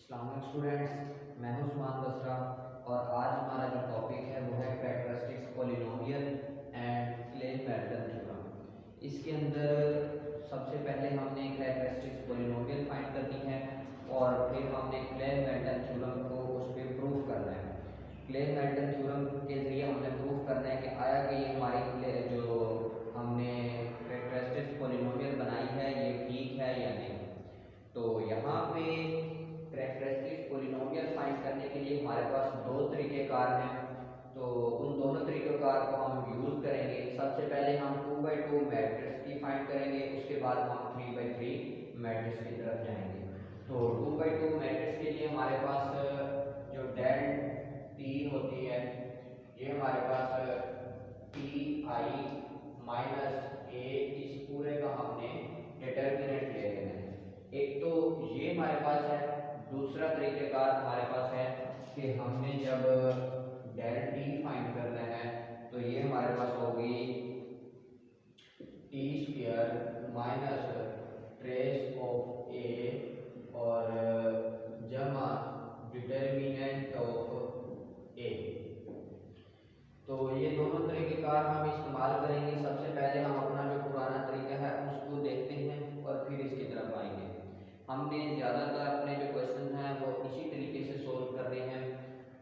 अस्सलाम स्टूडेंट्स, मैं हूं उस्मान बसरा और आज हमारा जो टॉपिक है वो है कैरेक्टरिस्टिक्स पॉलिनोमियल एंड क्ले-मेल्टन थ्योरम। इसके अंदर सबसे पहले हमने कैरेक्टरिस्टिक्स पॉलिनोमियल फाइंड करनी है और फिर हमने क्ले-मेल्टन थ्योरम को उस पर प्रूव करना है। क्ले-मेल्टन थ्योरम के ज़रिए हमने प्रूव करना है कि आया कि ये हमारी जो हमने कैरेक्टरिस्टिक्स पॉलिनोमियल बनाई है ये ठीक है या नहीं। तो यहाँ पे कैरेक्टरिस्टिक्स पॉलिनोमियल फाइंड करने के लिए हमारे पास दो तरीक़ेकार हैं, तो उन दोनों तरीक़ेकार को हम यूज़ करेंगे। सबसे पहले हम 2x2 मैट्रिक्स की फाइंड करेंगे, उसके बाद हम 3x3 मैट्रिक्स की तरफ जाएंगे। तो 2x2 मैट्रिक्स के लिए हमारे पास जो डेल टी होती है ये हमारे पास टी आई माइनस ए, इस पूरे का हमने डिटर्मिनेंट ले लेना है। एक तो ये हमारे पास है, दूसरा तरीक़ेकार हमारे पास है कि हमने जब डेल टी फाइंड करना है तो ये हमारे पास होगी T square minus trace of A और जमा डिटर्मिनेंट ऑफ ए। तो ये दोनों तरीक़ेकार हम इस्तेमाल करेंगे। सबसे पहले हम अपना जो पुराना तरीका है उसको देखते हैं और फिर इसकी तरफ आएंगे। हमने ज़्यादातर अपने जो क्वेश्चन हैं वो इसी तरीके से सोल्व करने हैं,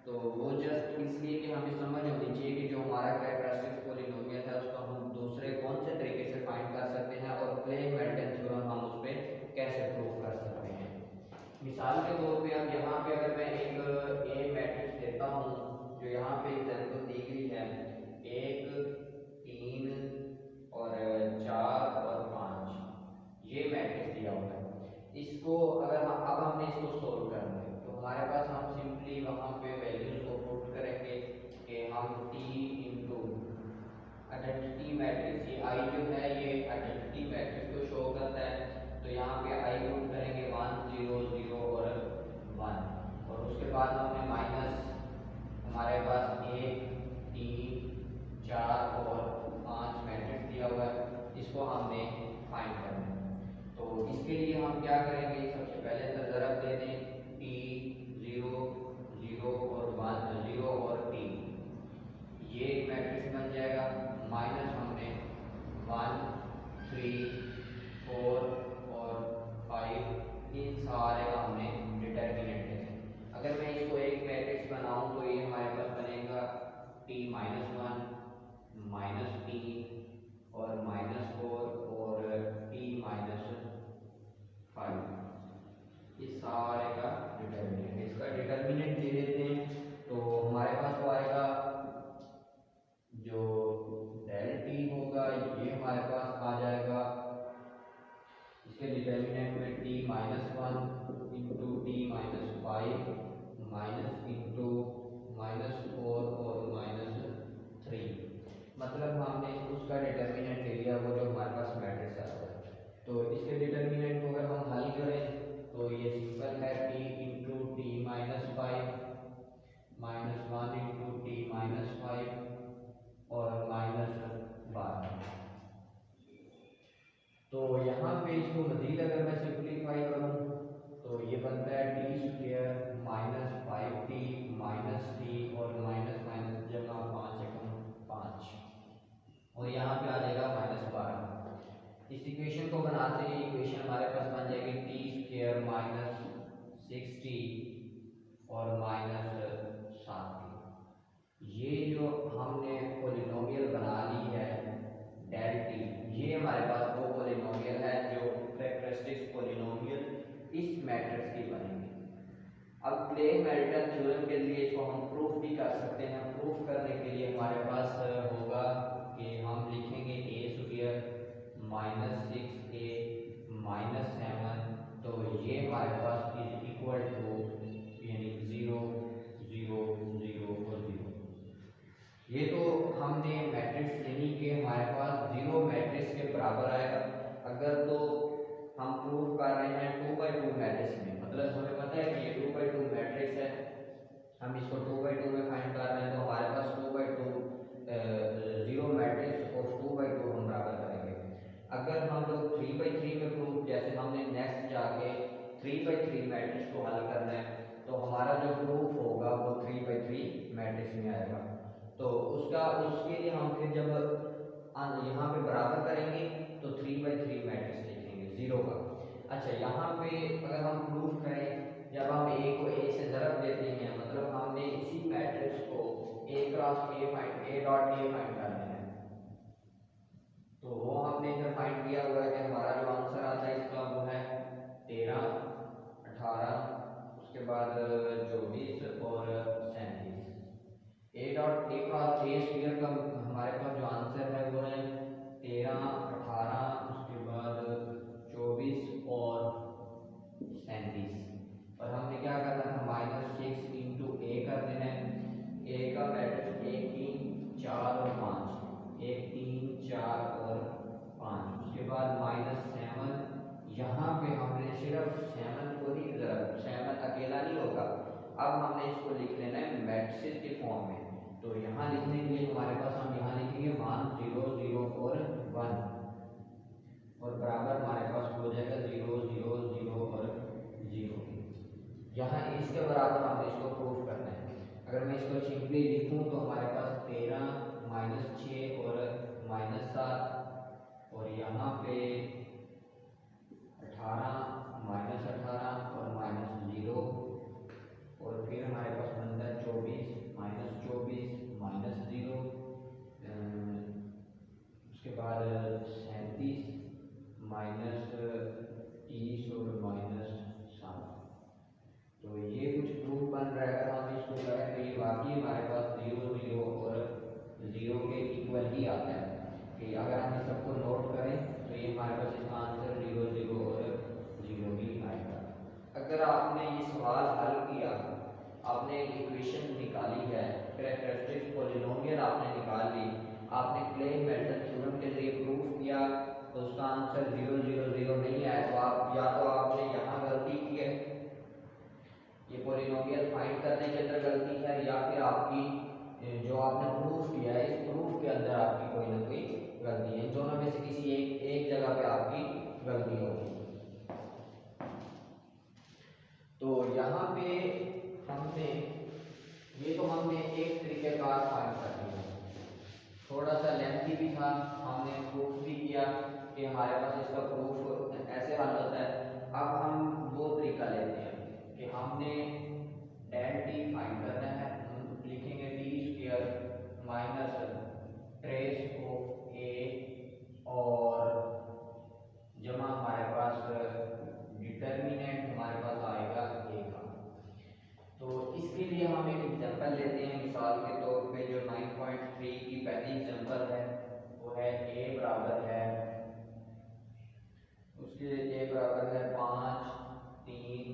तो वो जस्ट इसलिए कि हमें समझ होनी चाहिए कि जो हमारा कैरेक्टरिस्टिक्स पॉलिनोमियल है उसको हम दूसरे कौन से तरीके से फाइंड कर सकते हैं और क्ले-मेल्टन थ्योरम हम उस पर कैसे प्रूव कर सकते हैं। मिसाल के तौर पे अब यहाँ पे अगर मैं एक ए मैट्रिक्स देता हूँ, जो यहाँ पे एग्जाम्पल दी गई है 1 3 और 4 और 5, ये मैट्रिक्स दिया हुआ है। इसको अगर अब हमने इसको सोल्व करना है तो हमारे पास हम सिंपली वहाँ पे वैल्यूज को पुट करेंगे कि हम टी इंटू आइडेंटिटी मैट्रिक्स, ये आई जो है ये आइडेंटिटी मैट्रिक्स को शो करता है, तो यहाँ पे आई पुट करेंगे 1 0 0 और 1 और उसके बाद हमने माइनस हमारे पास 1 3 4 और 5 मैट्रिक्स दिया हुआ है, इसको हमने फाइंड करना है। तो इसके लिए हम क्या करेंगे, सबसे पहले तो ज़रब दे दें टी 0 0 और 1 0 और टी, ये एक मैट्रिक्स बन जाएगा। माइनस हमने 1 3 4 और 5, इन सारे का हमने डिटर्मिनेंट लेना। अगर मैं इसको एक मैट्रिक्स बनाऊं तो ये हमारे पास बनेगा टी माइनस 1 माइनस टी और माइनस 4 और टी माइनस 5, इस सारे का डिटर्मिनेंट, इसका डिटर्मिनेंट दे देते हैं। तो हमारे पास वो आएगा जो डेल टी होगा ये हमारे पास आ जाएगा, इसके डिटर्मिनेंट में T minus 1 into T minus 5 minus into minus 4 और माइनस 3, मतलब हमने उसका डिटर्मिनेंट ले लिया वो जो हमारे पास मैट्रिक्स आता है। तो इसके डिटर्मिनेंट को अगर हम हल करें तो ये सिंपल है T into T minus 5 minus 1 into T minus 5 और माइनस 12। तो यहाँ पे इसको मजीद अगर मैं सिंप्लीफाई करूँ तो ये बनता है T square minus 5t minus T और माइनस माइनस जमा 5 एकम 5 और यहाँ पे आ जाएगा माइनस 12। इस इक्वेशन को बनाते हैं, इक्वेशन हमारे पास बन जाएगी टी स्क्वायर माइनस 6t और माइनस 7t। ये जो हमने पॉलिनोमियल बना ली है डेल टी, ये हमारे पास वो पॉलिनोमियल है जो कैरेक्टरिस्टिक्स पॉलिनोमियल इस मैट्रिक्स की बनेगी। अब क्ले-मेल्टन थ्योरम के लिए इसको हम प्रूफ भी कर सकते हैं। प्रूफ करने के लिए हमारे पास होगा कि हम लिखेंगे ए स्क्वायर माइनस 6a माइनस 7, तो ये हमारे पास इज इक्वल टू यानी 0 0 0 और 0। ये तो हमने मैट्रिक्स यानी कि हमारे पास 0 मैट्रिक्स के बराबर आएगा। अगर तो हम प्रूफ कर रहे हैं 2x2 मैट्रिक्स में, मतलब हमें पता है कि ये 2x2 मैट्रिक्स है, हम इसको 2x2 में फाइंड कर रहे हैं, तो मैट्रिक्स को हल करना है तो हमारा जो प्रूफ होगा वो 3/3 मैट्रिक्स में आएगा। तो उसके लिए हम फिर जब यहाँ पे बराबर करेंगे तो 3/3 मैट्रिक्स लिखेंगे 0 का। अच्छा, यहाँ पे अगर हम प्रूफ करें, जब हम ए को ए से ज़रब देते हैं, मतलब हमने इसी मैट्रिक्स को A cross A dot A find करना है, तो वो हमने इधर फाइंड किया हुआ है कि हमारा जो आंसर आता है इसका वो है 13, 18, उसके बाद 24 और 37। ए डॉट ए क्रॉस ए स्क्वायर का हमारे पास जो आंसर है वो है 13, 18, उसके बाद 24 और 37। और हमने क्या करना था, -6 इंटू ए कर देना है। ए का मैट्रिक्स 1, 3, 4 और 5, 1, 3, 4 और 5। उसके बाद -7, यहाँ पे हमने सिर्फ 7 को ही, जरा 7 अकेला नहीं होगा, अब हमने इसको लिख लेना है मैट्रिक्स के फॉर्म में। तो यहाँ लिखने के लिए हमारे पास हम यहाँ लिखेंगे मान 0, 0 और 1 और बराबर हमारे पास हो जाएगा 0, 0, 0 और 0। यहाँ इसके बराबर हमने इसको प्रूफ करना है। अगर मैं इसको सिंपली लिखूं तो हमारे पास 13, -6 और -7 और यहाँ पे 18, -18 और -0 और फिर हमारे पास बनता है 24, -24, -0, उसके बाद 37, -30 और -7। तो ये कुछ प्रूफ बन रहा है। अगर हम इसको करें तो ये वाकई हमारे पास 0, 0 और 0 के इक्वल ही आता है। कि अगर हम इस सबको नोट करें तो ये हमारे पास इसका आंसर 0, 0 और 0 ही आएगा। अगर आपने ये सवाल हल किया, आपने इक्वेशन निकाली है, कैरेक्टरिस्टिक्स पॉलिनोमियल आपने निकाल ली, आपने क्ले मेल्टन थ्योरम के जरिए प्रूफ किया तो उसका आंसर 0, 0, 0 नहीं आया, तो आप या तो आपने यहाँ गलती की है, ये पॉलिनोमियल फाइंड करने के अंदर गलती है, या फिर आपकी जो आपने प्रूफ किया है इस प्रूफ के अंदर आपकी कोई ना कोई गलती है। दोनों में से किसी एक जगह पे आपकी गलती होगी। तो यहाँ पे हमने एक तरीके का फाइंड कर लिया, थोड़ा सा लेंथी भी था, हमने प्रूफ भी किया कि हमारे पास इसका प्रूफ ऐसे हल होता है। अब हम वो तरीका लेते हैं कि हमने डेल टी फाइंड करना है। हम लिखेंगे t² minus trace of A और जमा हमारे पास डिटर्मिनेंट हमारे पास आएगा ए का। तो इसके लिए हम एक एग्जांपल लेते हैं। मिसाल के तौर पे जो 9.3 की पहली एग्जांपल है वो है a बराबर है, उसके a बराबर है 5, 3,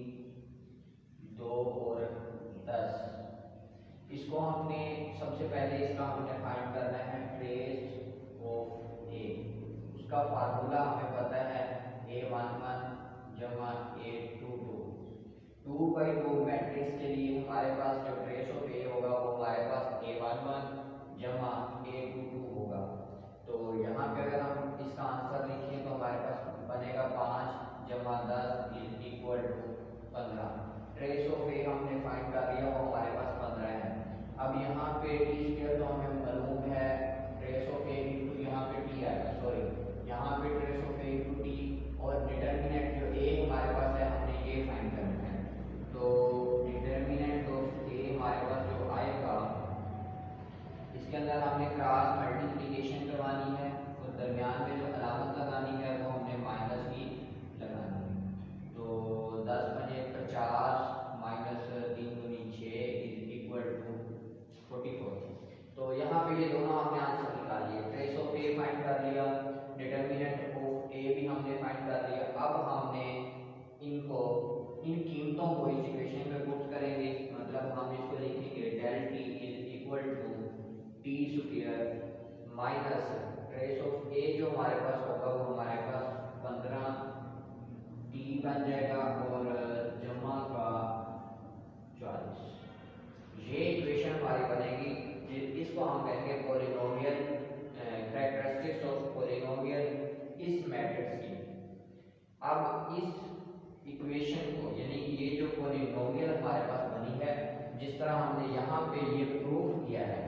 जिस तरह हमने यहाँ पे ये प्रूफ किया है,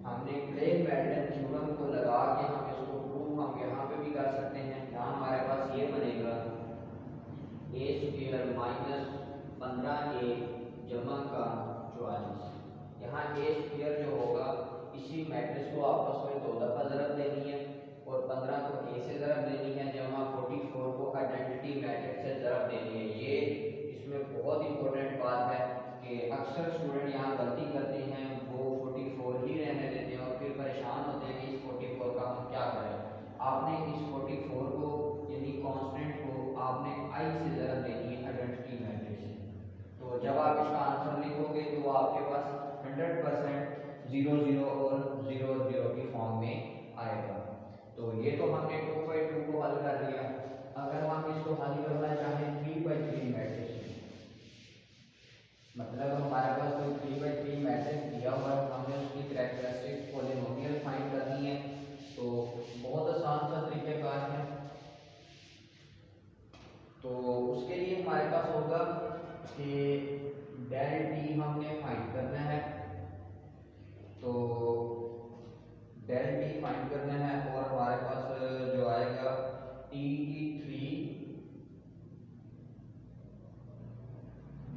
हमने क्ले-मेल्टन थ्योरम को लगा के हम इसको प्रूफ हम यहाँ पे भी कर सकते हैं। यहाँ हमारे पास ये बनेगा a स्क्वायर माइनस 15a जमा का 44। यहाँ a स्क्वायर जो होगा इसी मैट्रिक्स को आपस में 2 दफा ज़रब देनी है और 15 को a से ज़रब देनी है, जमा 44 को आइडेंटिटी मैट्रिक्स से ज़रब देनी है। ये इसमें बहुत इंपॉर्टेंट बात है कि अक्सर स्टूडेंट यहाँ गलती करते हैं, वो 44 ही रहने देते हैं और फिर परेशान होते हैं कि इस 44 का हम क्या करें। आपने इस 44 को यानी कांस्टेंट को आपने i से ज़रब देनी है आइडेंटिटी मैट्रिक्स से। तो जब आप इसका आंसर लिखोगे तो वो आपके पास 100% 0 0 और 0 0 की फॉर्म में आएगा। तो ये तो हमने 2/2 को हल कर लिया। अगर हम इसको हल करना चाहें 3/3 मैट्रिक्स में, मतलब हमारे पास कोई 3/3 मैट्रिक्स दिया हुआ है, हमें उसकी कैरेक्टरिस्टिक्स पॉलिनोमियल फाइंड करनी है, तो बहुत आसान सा तरीक़ेकार है। तो उसके लिए हमारे पास होगा कि डेल टी हमने फाइंड करना है, तो डेल टी फाइंड करना है और हमारे पास जो आएगा t3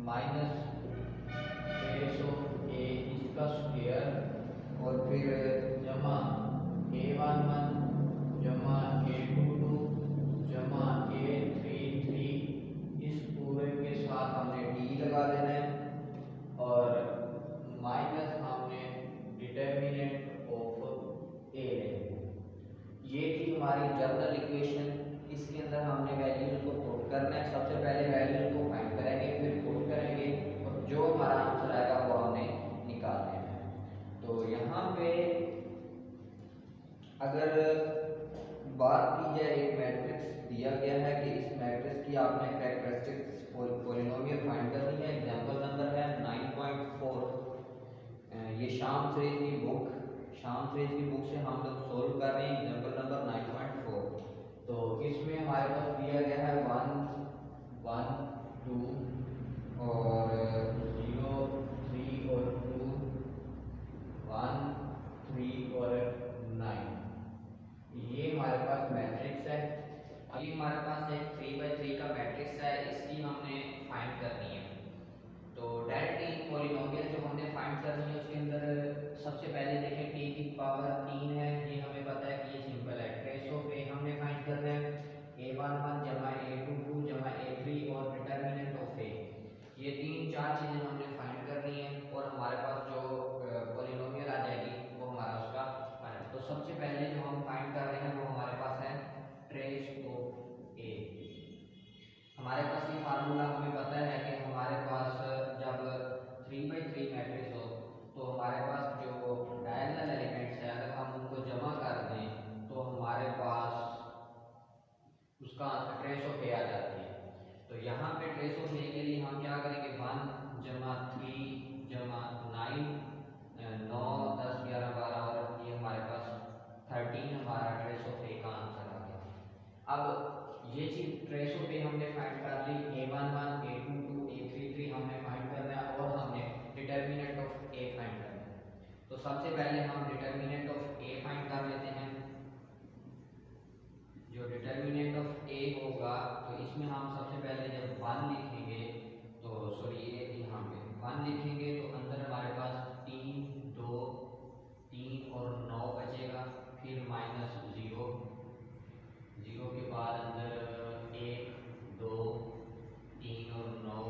minus trace of a इसका स्क्वायर और फिर जमा a11 जमा a22 जमा a33, इस पूरे के साथ हमने t लगा देना है और माइनस हमने डिटर्मिनेंट ऑफ a लेना है। ये थी हमारी जनरल इक्वेशन। इसके अंदर हमने वैल्यूज को पुट करना है। सबसे पहले वैल्यूज को फाइंड करेंगे, फिर पुट करेंगे और जो हमारा आंसर आएगा वो हमने निकाल देना है। तो यहाँ पे अगर बात की जाए, एक मैट्रिक्स दिया गया है कि इस मैट्रिक्स की आपने कैरेक्टरिस्टिक्स पॉलिनोमियल फाइंड करनी है। एग्जांपल नंबर है 9.4। ये शाम फ्रेज की बुक से हम लोग सोल्व कर रहे हैं एग्जांपल नंबर 9.4। तो इसमें हमारे पास दिया गया है 1 1 2 और 0 3 और 2 1 3 और 9। ये हमारे पास मैट्रिक्स है। अभी हमारे पास एक 3/3 का मैट्रिक्स है, इसकी हमने फाइंड करनी है। तो डायरेक्टली पॉलिनोमियल जो हमने फाइंड करनी है उसके अंदर सबसे पहले देखें t की पावर 3 है, ये हमें पता है कि ये सिंपल है। ट्रेस ऑफ a हमने फाइंड करना है, a11 जमा a22 जमा a3 और डिटर्मिनेंट ऑफ a। ये 3-4 चीज़ें हमने फाइंड करनी है और हमारे पास जो पॉलिनोमियल आ जाएगी वो हमारा उसका फाइंड। तो सबसे पहले जो हम फाइंड कर रहे हैं वो हमारे पास है ट्रेस ऑफ a। हमारे पास ये फार्मूला हमें पता है कि हमारे पास जब 3/3 मैट्रिक्स हो तो हमारे पास जो डायगोनल एलिमेंट्स है अगर हम उनको जमा कर दें तो हमारे पास उसका ट्रेस ऑफ ए आ जाती है। तो यहाँ पे ट्रेस ऑफ ए के लिए हम क्या करेंगे, 1 जमा 3 जमा 9 9 10 11 12 और ये हमारे पास 13 हमारा ट्रेस ऑफ ए का आंसर आ गया। अब ये चीज ट्रेस ऑफ ए हमने फाइंड कर ली, a11 a22 a33 हमने फाइंड करना है और हमने डिटर्मिनेंट ऑफ ए फाइंड करना है। तो सबसे पहले हम डिटर्मिनेंट ऑफ ए फाइंड कर लेते हैं। जो डिटर्मिनेंट ऑफ ए होगा तो इसमें हम सबसे पहले जब 1 लिखेंगे तो सॉरी ये यहाँ पे 1 लिखेंगे तो अंदर हमारे पास 3 2 3 और 9 बचेगा, फिर माइनस 0 0 के बाद अंदर 1 2 3 और 9,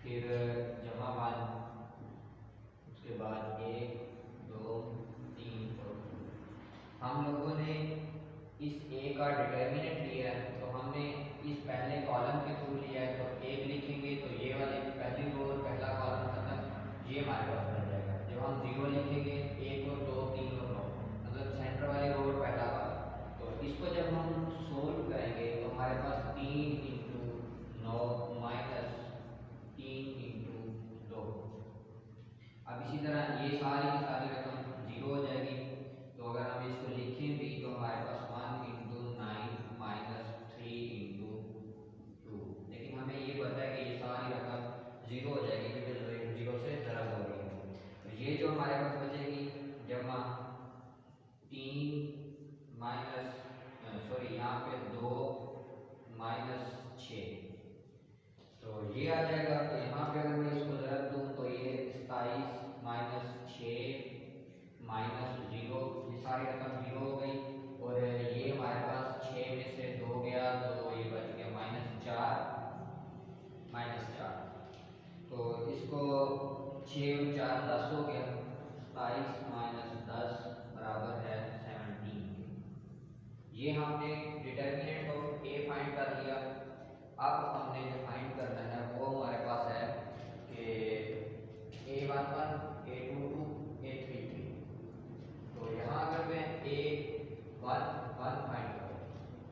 फिर जमा 1, उसके बाद 1 2 3 और 2। हम लोगों ने इस ए का डिटर्मिनेंट लिया है तो हमने इस पहले कॉलम के थ्रू लिया है, तो 1 लिखेंगे तो ये वाली पहली रो और पहला कॉलम खत्म ये आ जाएगा। तो यहाँ पे अगर मैं इसको ज़रब दूँ तो ये 27 माइनस 6 माइनस 0, ये सारी रकम 0 हो गई। और ये हमारे पास 6 में से 2 गया तो ये बच गया -4। तो इसको 6 और 4 10 हो गया। 27 माइनस 10 बराबर है 17। ये हमने डिटर्मिनेंट ऑफ ए फाइंड कर लिया। अब हमने जो फाइंड करना है वो हमारे पास है कि A11 A22 A33। तो यहाँ अगर मैं A11 फाइंड करूँ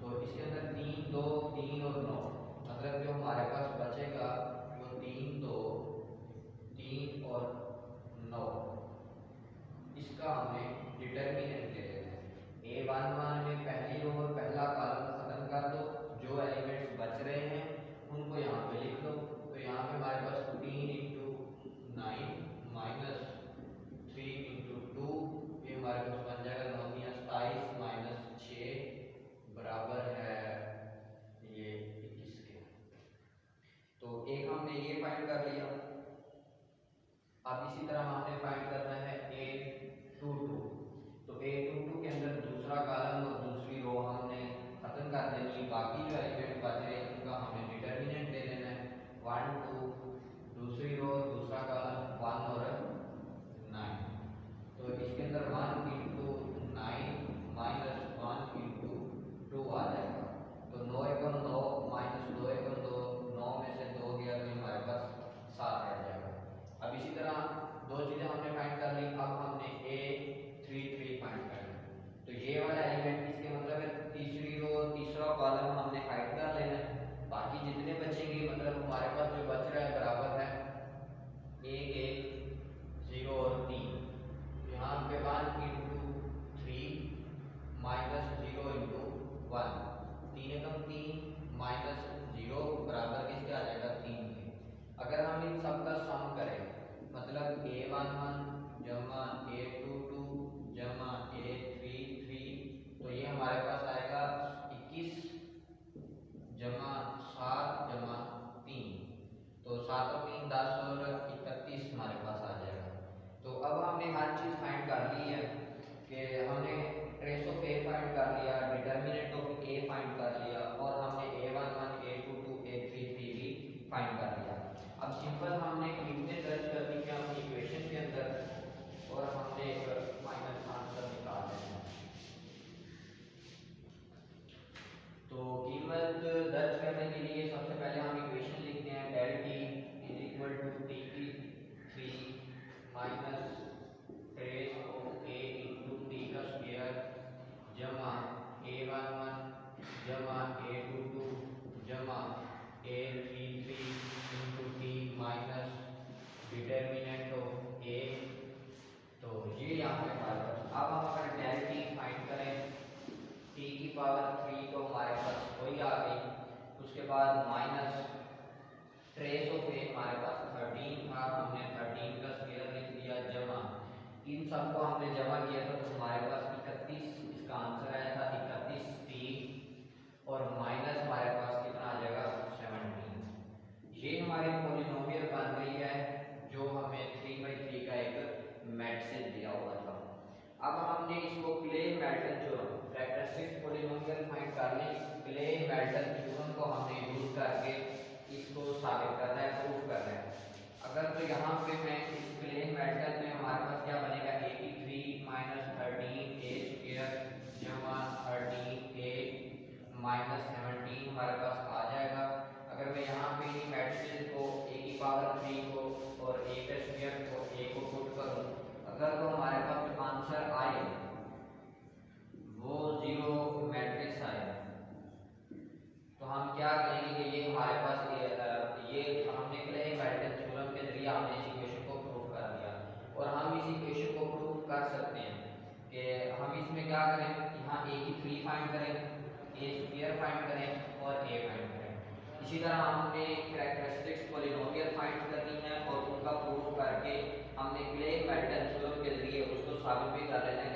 तो इसके अंदर 3 2 3 और 9, मतलब जो हमारे पास बचेगा वो 3 2 3 और 9, इसका हमने डिटर्मिनेंट ले लेना है। A11 में पहली रो और पहला कॉलम खत्म कर दो, जो एलिमेंट्स बच रहे हैं उनको यहाँ पे लिख दो। तो यहाँ पे हमारे पास 3 इंटू 9 माइनस 3 इंटू 2, ये हमारे पास बन जाएगा 9 27 माइनस 6 बराबर है ये 21 के। तो एक हमने ये फाइंड कर लिया। अब इसी तरह हमने फाइंड करना है A22। तो A22 के अंदर दूसरा कॉलम और दूसरी रो हमने खत्म कर देनी है। बाकी जो एलिमेंट बच रहे हैं उनका हमने डिटर्मिनेंट ले लेना है। 1 2, दूसरी रो दूसरा कॉलम 1 और 9। तो इसके अंदर 1 इंटू 9 माइनस 1 इंटू 2 आ जाएगा। तो 9 एकम 9 माइनस 2 एकम 2, 9 में से 2 गया तो हमारे पास 7 रह जाएगा। अब इसी तरह दो चीज़ें हमने फाइंड कर ली। अब हमने A33 फाइंड करना है। तो ये वाला एलिमेंट इसके मतलब है तीसरी रो तीसरा कॉलम हमने हाइड कर लेना है। बाकी जितने बचेंगे मतलब हमारे पास जो बच रहा है बराबर है 1 1 0 और 3। यहाँ पे 1 इंटू 3 माइनस 0 इंटू 1, 3 एकम 3 माइनस 0 बराबर किसके आ जाएगा 3 के। अगर हम इन सब का सम करें मतलब A11 जमा A22 जमा A33, तो ये हमारे पास आएगा 21 जमा 7 जमा 3। तो 7 और 3 10 और 31 हमारे पास आ जाएगा। तो अब हमने हर चीज़ फाइंड कर ली है कि हमने ट्रेस ऑफ ए फाइंड कर लिया, डिटर्मिनेंट ऑफ ए फाइंड कर लिया और हमने A11 A22 A33 भी फाइंड कर लिया। अब सिंपल हमने लिमिटें दर्ज कर दी है अपनी इक्वेशन के अंदर और हमने एक फाइनल आंसर निकाल लेना है। तो कीमत दर्ज करने के लिए सबसे पहले हम इक्वेशन लिखते हैं del t is equal to t3 minus trace of a into t का स्क्वायर जमा A11 जमा A22 जमा A33 into t minus determinant of a। तो ये यहाँ पे हमारे पास। अब हम अगर डेल t फाइंड करें t की पावर 3 तो हमारे पास वही आ गई। उसके बाद माइनस ट्रेस ऑफ a हमारे पास 13 था, हमने 13 का स्क्वायर लिख दिया जमा इन सबको हमने जमा किया था तो हमारे पास 31, इसका आंसर आया था 31 t और माइनस हमारे पास कितना आ जाएगा 17। ये हमारी पॉलिनोमियल बन रही है जो हमें 3/3 का एक मैट्रिक्स दिया हुआ था। अब हमने इसको क्ले-मेल्टन थ्योरम कैरेक्टरिस्टिक पॉलिनोमियल फाइंड करने क्ले-मेल्टन थ्योरम को हमने यूज करके इसको साबित करना है, प्रूफ करना है। अगर तो यहाँ पे मैं इस क्ले-मेल्टन में हमारे पास क्या बनेगा 83 माइनस 13 a स्क्वायर जमा 13 a माइनस 17 हमारे पास आ जाएगा। अगर मैं यहाँ पे इन मैट्रिसेस को a की पावर 3 को और a का स्क्वायर को a को पुट करूँ, अगर तो हमारे पास जो आंसर आए वो 0 मैट्रिक्स आए तो हम क्या करेंगे कि ये हमारे पास ये हमने क्ले-मेल्टन थ्योरम के जरिए हमने इस इक्वेशन को प्रूव कर दिया। और हम इस इक्वेशन को प्रूव कर सकते हैं कि हम इसमें क्या करें, यहाँ a की 3 फाइंड करें, a स्क्वायर फाइंड करें और a फाइंड करें। इसी तरह हमने कैरेक्टरिस्टिक्स पॉलिनोमियल फाइंड करनी है और उनका प्रूफ करके हमने क्ले-मेल्टन थ्योरम के जरिए उसको साबित भी कर लेना है